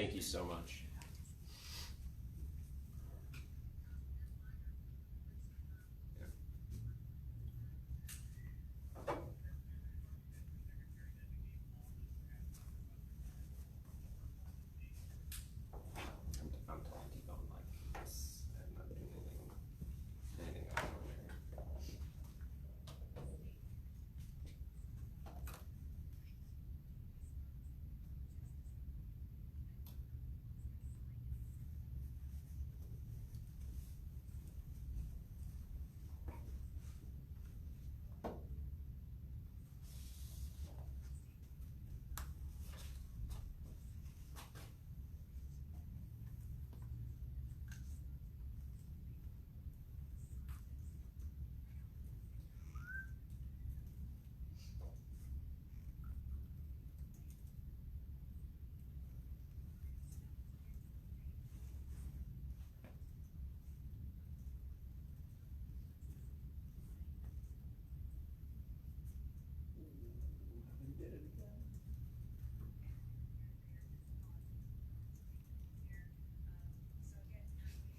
Thank you so much. I'm told to keep on like this and not doing anything out of ordinary.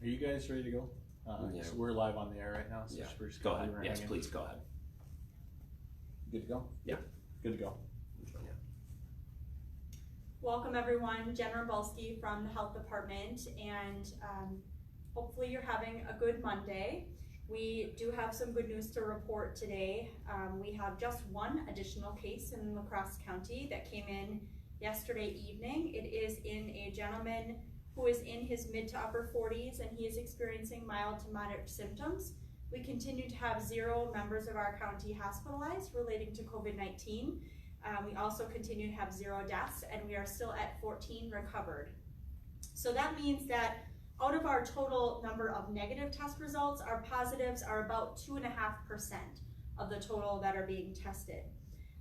Are you guys ready to go? Yeah. So we're live on the air right now. So Yeah. we're just Go ahead. we're Yes, hanging. please go ahead. Good to go? Yeah. Good to go. Yeah. Welcome everyone, Jen Rabalski from the Health Department, and hopefully you're having a good Monday. We do have some good news to report today. We have just one additional case in La Crosse County that came in yesterday evening. It is in a gentleman who is in his mid to upper 40s, and he is experiencing mild to moderate symptoms. We continue to have 0 members of our county hospitalized relating to COVID-19. We also continue to have 0 deaths, and we are still at 14 recovered. So that means that out of our total number of negative test results, our positives are about 2.5% of the total that are being tested.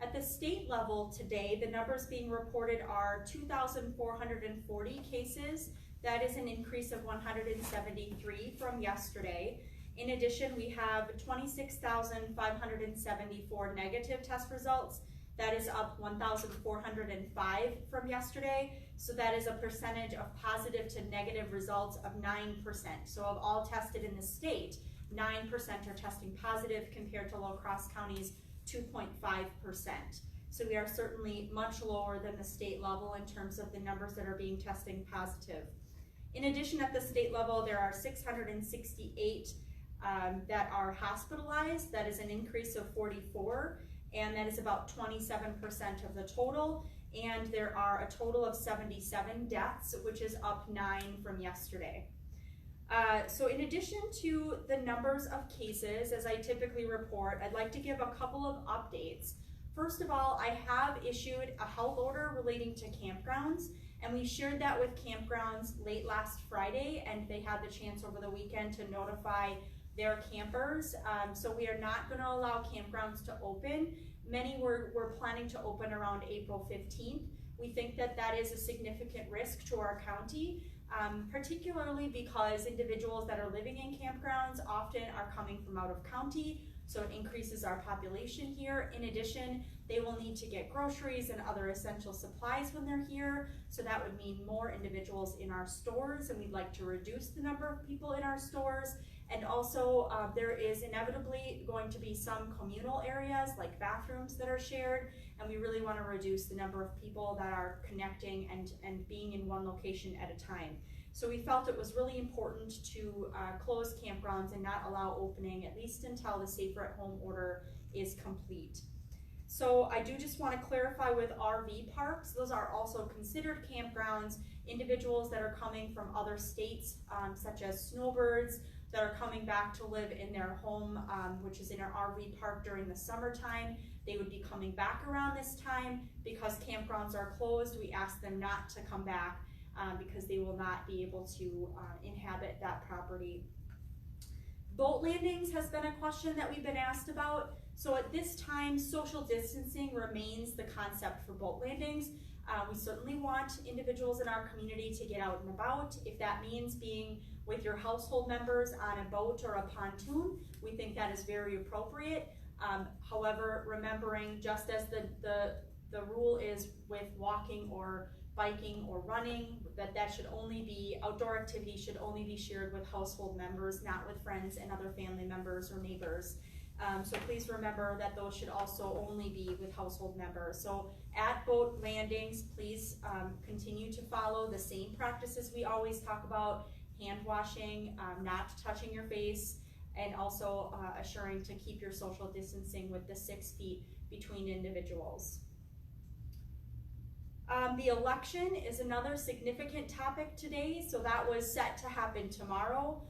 At the state level today, the numbers being reported are 2,440 cases. That is an increase of 173 from yesterday. In addition, we have 26,574 negative test results. That is up 1,405 from yesterday. So that is a percentage of positive to negative results of 9%. So of all tested in the state, 9% are testing positive compared to La Crosse County's 2.5%. So we are certainly much lower than the state level in terms of the numbers that are being testing positive. In addition, at the state level, there are 668 that are hospitalized. That is an increase of 44, and that is about 27% of the total. And there are a total of 77 deaths, which is up 9 from yesterday. So in addition to the numbers of cases, as I typically report, I'd like to give a couple of updates. First of all, I have issued a health order relating to campgrounds, and we shared that with campgrounds late last Friday, and they had the chance over the weekend to notify their campers. So we are not going to allow campgrounds to open. Many were planning to open around April 15th. We think that that is a significant risk to our county, particularly because individuals that are living in campgrounds often are coming from out of county, so it increases our population here. In addition, they will need to get groceries and other essential supplies when they're here, so that would mean more individuals in our stores, and we'd like to reduce the number of people in our stores. And also, there is inevitably going to be some communal areas like bathrooms that are shared, and we really want to reduce the number of people that are connecting and being in one location at a time. So we felt it was really important to close campgrounds and not allow opening, at least until the Safer at Home order is complete. So I do just want to clarify with RV parks, those are also considered campgrounds. Individuals that are coming from other states, such as snowbirds, that are coming back to live in their home, which is in an RV park during the summertime. They would be coming back around this time. Because campgrounds are closed, we ask them not to come back because they will not be able to inhabit that property. Boat landings has been a question that we've been asked about. So at this time, social distancing remains the concept for boat landings. We certainly want individuals in our community to get out and about. If that means being with your household members on a boat or a pontoon, we think that is very appropriate. However, remembering, just as the rule is with walking or biking or running, that should only be, outdoor activities should only be shared with household members, not with friends and other family members or neighbors. So please remember that those should also only be with household members. So at boat landings, please continue to follow the same practices we always talk about: hand washing, not touching your face, and also assuring to keep your social distancing with the 6 feet between individuals. The election is another significant topic today, so that was set to happen tomorrow.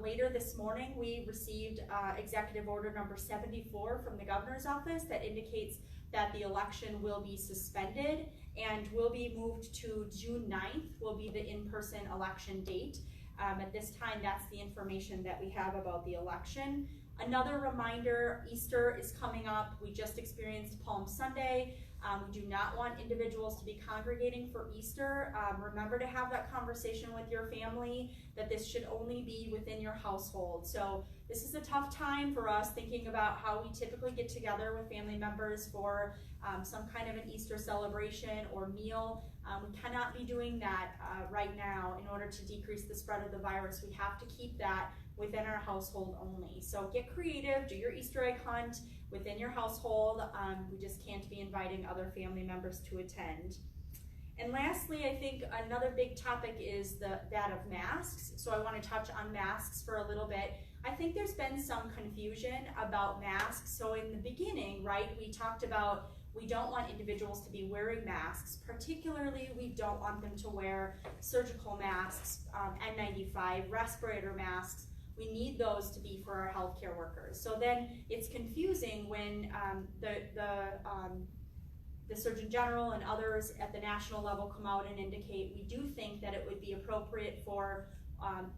Later this morning, we received Executive Order number 74 from the Governor's Office that indicates that the election will be suspended and will be moved to June 9th, will be the in-person election date. At this time, that's the information that we have about the election. Another reminder, Easter is coming up. We just experienced Palm Sunday. We do not want individuals to be congregating for Easter. Remember to have that conversation with your family, that this should only be within your household. So this is a tough time for us, thinking about how we typically get together with family members for some kind of an Easter celebration or meal. We cannot be doing that right now in order to decrease the spread of the virus. We have to keep that within our household only. So get creative, do your Easter egg hunt within your household. We just can't be inviting other family members to attend. And lastly, I think another big topic is that of masks. So I want to touch on masks for a little bit. I think there's been some confusion about masks. So in the beginning, right, we talked about we don't want individuals to be wearing masks. Particularly, we don't want them to wear surgical masks, N95, respirator masks. We need those to be for our healthcare workers. So then it's confusing when the Surgeon General and others at the national level come out and indicate we do think that it would be appropriate for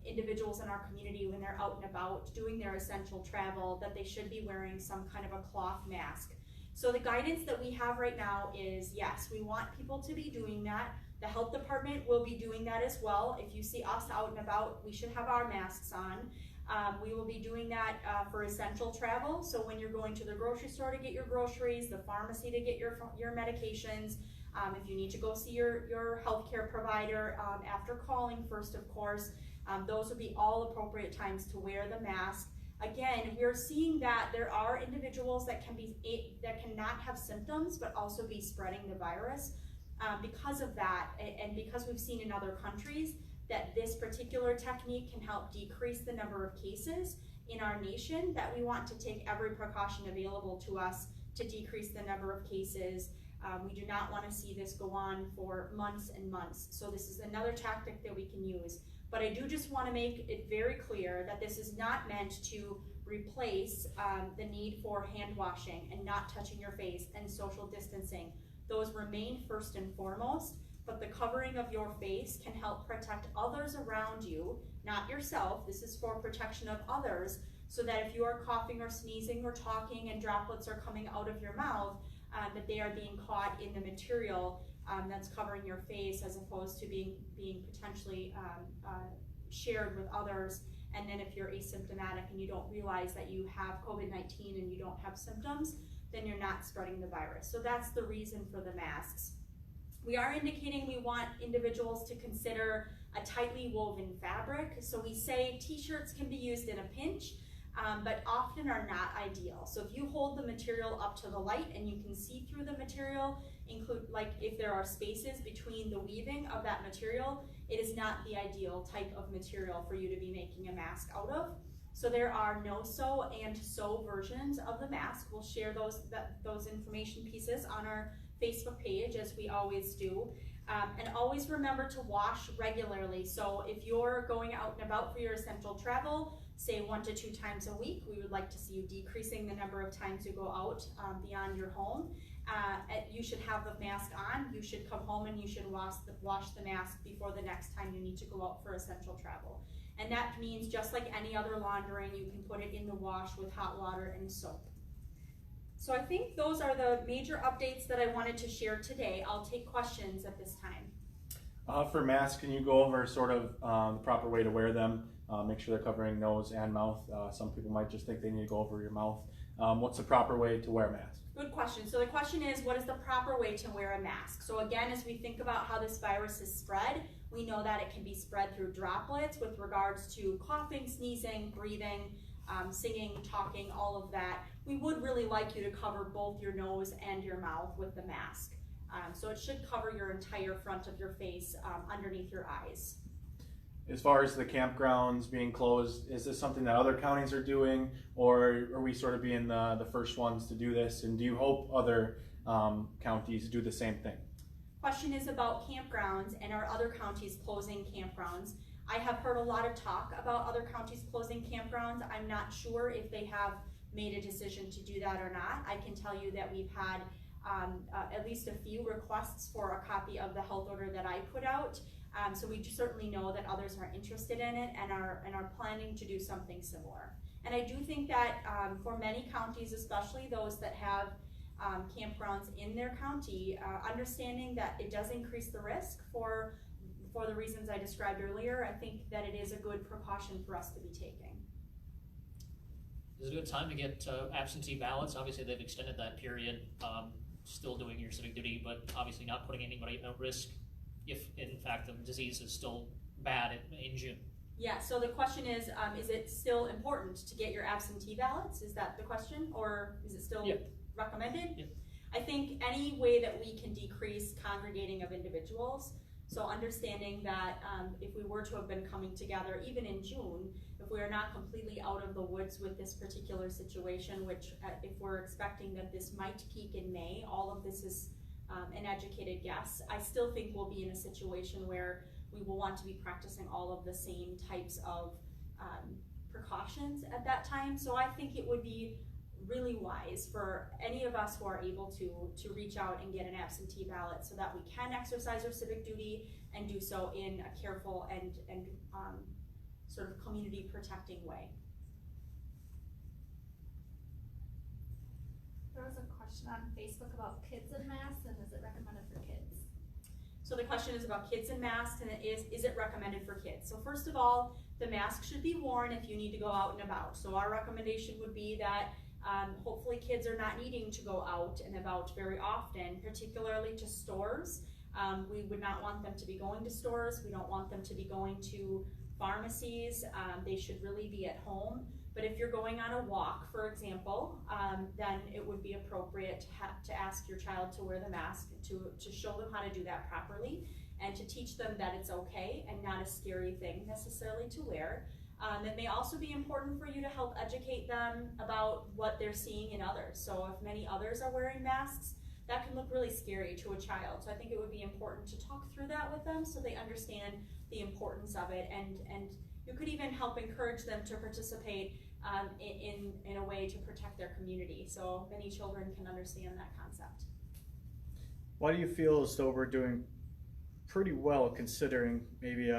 individuals in our community when they're out and about doing their essential travel, that they should be wearing some kind of a cloth mask. So the guidance that we have right now is, yes, we want people to be doing that. The health department will be doing that as well. If you see us out and about, we should have our masks on. We will be doing that for essential travel. So when you're going to the grocery store to get your groceries, the pharmacy to get your medications, if you need to go see your healthcare provider after calling first, of course, those would be all appropriate times to wear the mask. Again, we're seeing that there are individuals that cannot have symptoms but also be spreading the virus. Because of that, and because we've seen in other countries that this particular technique can help decrease the number of cases in our nation, that we want to take every precaution available to us to decrease the number of cases. We do not want to see this go on for months and months. So this is another tactic that we can use. But I do just want to make it very clear that this is not meant to replace the need for hand washing and not touching your face and social distancing. Those remain first and foremost, but the covering of your face can help protect others around you, not yourself. This is for protection of others, so that if you are coughing or sneezing or talking and droplets are coming out of your mouth, that they are being caught in the material that's covering your face, as opposed to being potentially shared with others. And then if you're asymptomatic and you don't realize that you have COVID-19 and you don't have symptoms, then you're not spreading the virus. So that's the reason for the masks. We are indicating we want individuals to consider a tightly woven fabric. So we say t-shirts can be used in a pinch, but often are not ideal. So if you hold the material up to the light and you can see through the material, like if there are spaces between the weaving of that material, it is not the ideal type of material for you to be making a mask out of. So there are no-sew and sew versions of the mask. We'll share those information pieces on our Facebook page, as we always do. And always remember to wash regularly. So if you're going out and about for your essential travel, say 1 to 2 times a week, we would like to see you decreasing the number of times you go out beyond your home. You should have the mask on. You should come home and you should wash the mask before the next time you need to go out for essential travel. And that means, just like any other laundering, you can put it in the wash with hot water and soap. So I think those are the major updates that I wanted to share today. I'll take questions at this time. For masks, can you go over sort of the proper way to wear them? Make sure they're covering nose and mouth. Some people might just think they need to go over your mouth. What's the proper way to wear a mask? Good question. So the question is, what is the proper way to wear a mask? So again, as we think about how this virus is spread, We know that it can be spread through droplets with regards to coughing, sneezing, breathing, singing, talking, all of that. We would really like you to cover both your nose and your mouth with the mask. So it should cover your entire front of your face underneath your eyes. As far as the campgrounds being closed, is this something that other counties are doing, or are we sort of being the first ones to do this? And do you hope other counties do the same thing? Question is about campgrounds and are other counties closing campgrounds. I have heard a lot of talk about other counties closing campgrounds. I'm not sure if they have made a decision to do that or not. I can tell you that we've had at least a few requests for a copy of the health order that I put out. So we certainly know that others are interested in it and are planning to do something similar. And I do think that for many counties, especially those that have campgrounds in their county, understanding that it does increase the risk for the reasons I described earlier, I think that it is a good precaution for us to be taking. Is it a good time to get absentee ballots? Obviously, they've extended that period, still doing your civic duty, but obviously not putting anybody at risk if, in fact, the disease is still bad in June. Yeah, so the question is it still important to get your absentee ballots? Is that the question? Or is it still recommended? Yeah. I think any way that we can decrease congregating of individuals, so understanding that if we were to have been coming together, even in June, if we are not completely out of the woods with this particular situation, which if we're expecting that this might peak in May, all of this is an educated guess, I still think we'll be in a situation where we will want to be practicing all of the same types of precautions at that time. So I think it would be really wise for any of us who are able to reach out and get an absentee ballot so that we can exercise our civic duty and do so in a careful and sort of community protecting way. There was a question on Facebook about kids and masks, and is it recommended for kids? So the question is about kids and masks, and is it recommended for kids? So first of all, the mask should be worn if you need to go out and about. So our recommendation would be that hopefully kids are not needing to go out and about very often, particularly to stores. We would not want them to be going to stores. We don't want them to be going to pharmacies. They should really be at home. But if you're going on a walk, for example, then it would be appropriate to ask your child to wear the mask, to show them how to do that properly, and to teach them that it's okay and not a scary thing necessarily to wear. It may also be important for you to help educate them about what they're seeing in others. So if many others are wearing masks, that can look really scary to a child. So I think it would be important to talk through that with them so they understand the importance of it, and you could even help encourage them to participate in a way to protect their community, so many children can understand that concept. Why do you feel as though we're doing pretty well considering maybe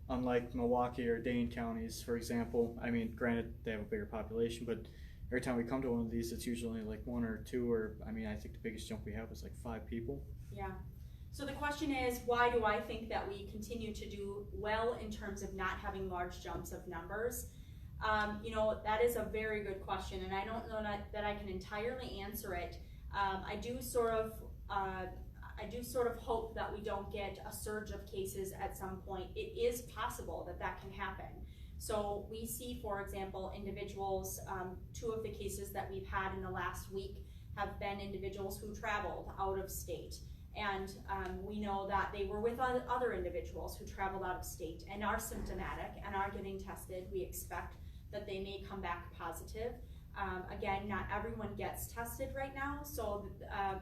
unlike Milwaukee or Dane counties, for example? I mean, granted they have a bigger population, but every time we come to one of these, it's usually like one or two, or I mean, I think the biggest jump we have is like 5 people. Yeah. So the question is, why do I think that we continue to do well in terms of not having large jumps of numbers? You know, that is a very good question, and I don't know that I can entirely answer it. I do sort of hope that we don't get a surge of cases at some point. It is possible that can happen. So we see, for example, individuals, 2 of the cases that we've had in the last week have been individuals who traveled out of state. And we know that they were with other individuals who traveled out of state and are symptomatic and are getting tested. We expect that they may come back positive. Again, not everyone gets tested right now, so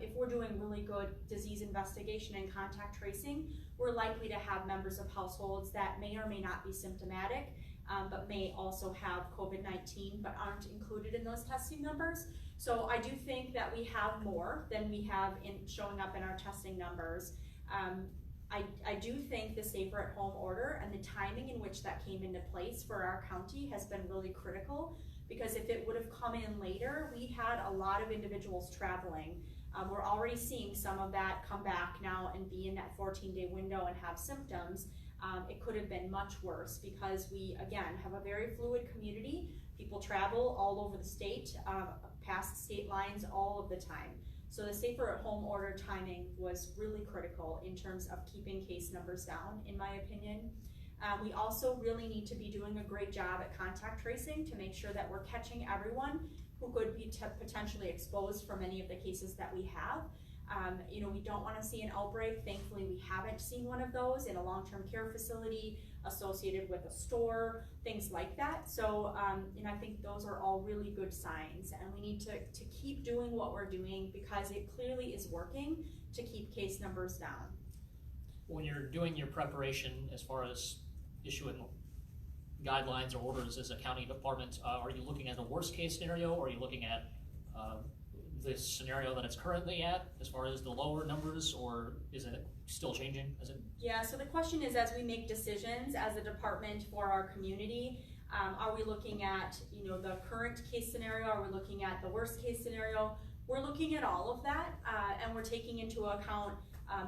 if we're doing really good disease investigation and contact tracing, we're likely to have members of households that may or may not be symptomatic, but may also have COVID-19 but aren't included in those testing numbers. So I do think that we have more than we have in showing up in our testing numbers. I do think the safer at home order and the timing in which that came into place for our county has been really critical, because if it would have come in later, we had a lot of individuals traveling. We're already seeing some of that come back now and be in that 14-day window and have symptoms. It could have been much worse because we, again, have a very fluid community. People travel all over the state, past state lines all of the time. So the safer at home order timing was really critical in terms of keeping case numbers down, in my opinion. We also really need to be doing a great job at contact tracing to make sure that we're catching everyone who could be potentially exposed from any of the cases that we have. You know, we don't want to see an outbreak. Thankfully, we haven't seen one of those in a long-term care facility associated with a store, things like that. So, you know, I think those are all really good signs, and we need to keep doing what we're doing because it clearly is working to keep case numbers down. When you're doing your preparation as far as issuing guidelines or orders as a county department, are you looking at a worst case scenario, or are you looking at the scenario that it's currently at as far as the lower numbers, or is it still changing? Yeah, so the question is, as we make decisions as a department for our community, are we looking at, you know, the current case scenario? Are we looking at the worst case scenario? We're looking at all of that, and we're taking into account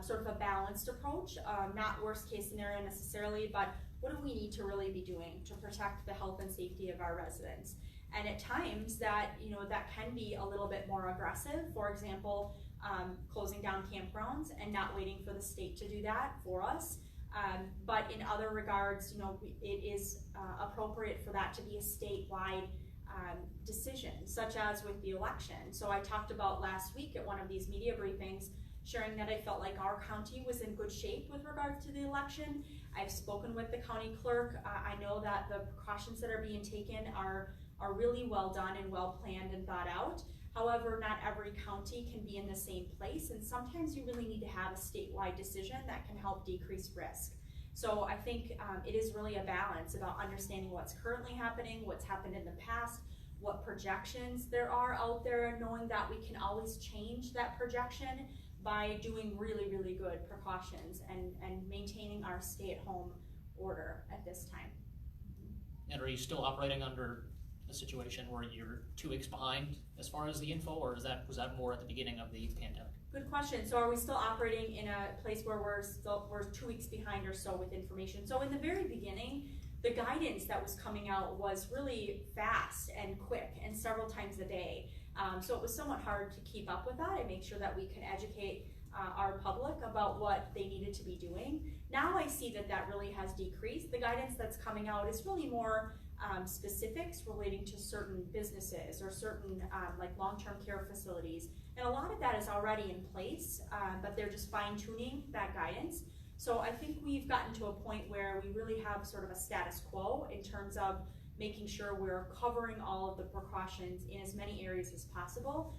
sort of a balanced approach, not worst case scenario necessarily, but what do we need to really be doing to protect the health and safety of our residents? And at times that, you know, that can be a little bit more aggressive. For example, closing down campgrounds and not waiting for the state to do that for us. But in other regards, you know, it is appropriate for that to be a statewide decision, such as with the election. So I talked about last week at one of these media briefings, sharing that I felt like our county was in good shape with regards to the election. I've spoken with the county clerk. I know that the precautions that are being taken are really well done and well planned and thought out. However, not every county can be in the same place, and sometimes you really need to have a statewide decision that can help decrease risk. So I think it is really a balance about understanding what's currently happening, what's happened in the past, what projections there are out there, and knowing that we can always change that projection by doing really, really good precautions and maintaining our stay-at-home order at this time. And are you still operating under a situation where you're 2 weeks behind as far as the info, or was that more at the beginning of the pandemic? Good question. So are we still operating in a place where we're 2 weeks behind or so with information? So in the very beginning, the guidance that was coming out was really fast and quick and several times a day. So it was somewhat hard to keep up with that and make sure that we could educate our public about what they needed to be doing. Now I see that really has decreased. The guidance that's coming out is really more specifics relating to certain businesses or certain like long-term care facilities. And a lot of that is already in place, but they're just fine-tuning that guidance. So I think we've gotten to a point where we really have sort of a status quo in terms of making sure we're covering all of the precautions in as many areas as possible.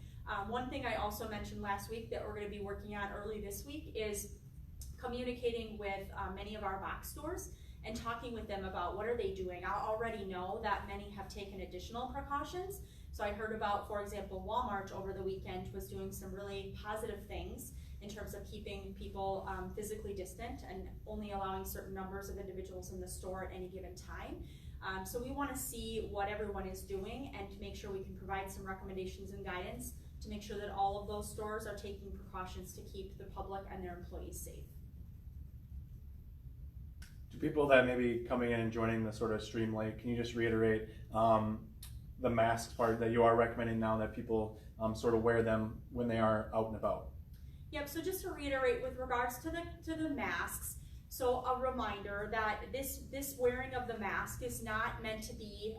One thing I also mentioned last week that we're going to be working on early this week is communicating with many of our box stores and talking with them about what are they doing. I already know that many have taken additional precautions. So I heard about, for example, Walmart over the weekend was doing some really positive things in terms of keeping people physically distant and only allowing certain numbers of individuals in the store at any given time. So we want to see what everyone is doing and to make sure we can provide some recommendations and guidance to make sure that all of those stores are taking precautions to keep the public and their employees safe. To people that may be coming in and joining the sort of stream late, can you just reiterate the masks part that you are recommending now that people sort of wear them when they are out and about? Yep, so just to reiterate with regards to the masks, so a reminder that this wearing of the mask is not meant to be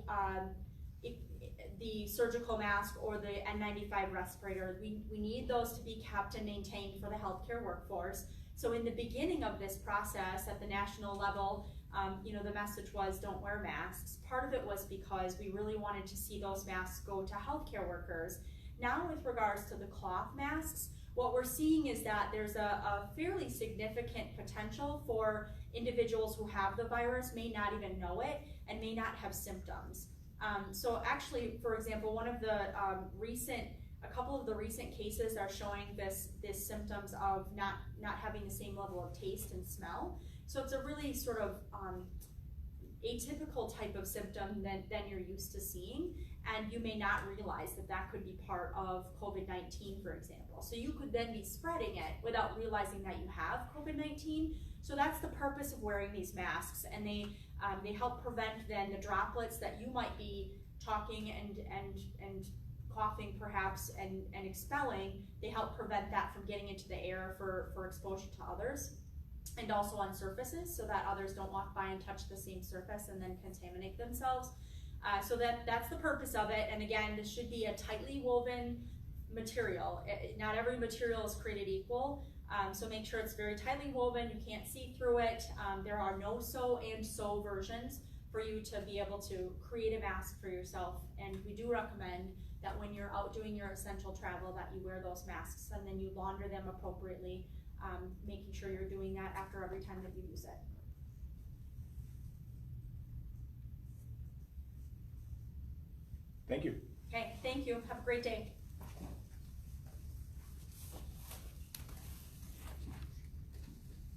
the surgical mask or the N95 respirator. We need those to be kept and maintained for the healthcare workforce. So in the beginning of this process at the national level, you know, the message was don't wear masks. Part of it was because we really wanted to see those masks go to healthcare workers. Now with regards to the cloth masks, what we're seeing is that there's a fairly significant potential for individuals who have the virus may not even know it and may not have symptoms. So actually, for example, a couple of the recent cases are showing this symptoms of not having the same level of taste and smell. So it's a really sort of atypical type of symptom than you're used to seeing, and you may not realize that could be part of COVID-19, for example. So you could then be spreading it without realizing that you have COVID-19. So that's the purpose of wearing these masks, and they help prevent then the droplets that you might be talking and coughing perhaps and expelling, they help prevent that from getting into the air for exposure to others, and also on surfaces so that others don't walk by and touch the same surface and then contaminate themselves. So that's the purpose of it. And again, this should be a tightly woven material. Not every material is created equal. So make sure it's very tightly woven, you can't see through it. There are no sew and sew versions for you to be able to create a mask for yourself. And we do recommend that when you're out doing your essential travel that you wear those masks and then you launder them appropriately, making sure you're doing that after every time that you use it. Thank you. Okay, thank you. Have a great day.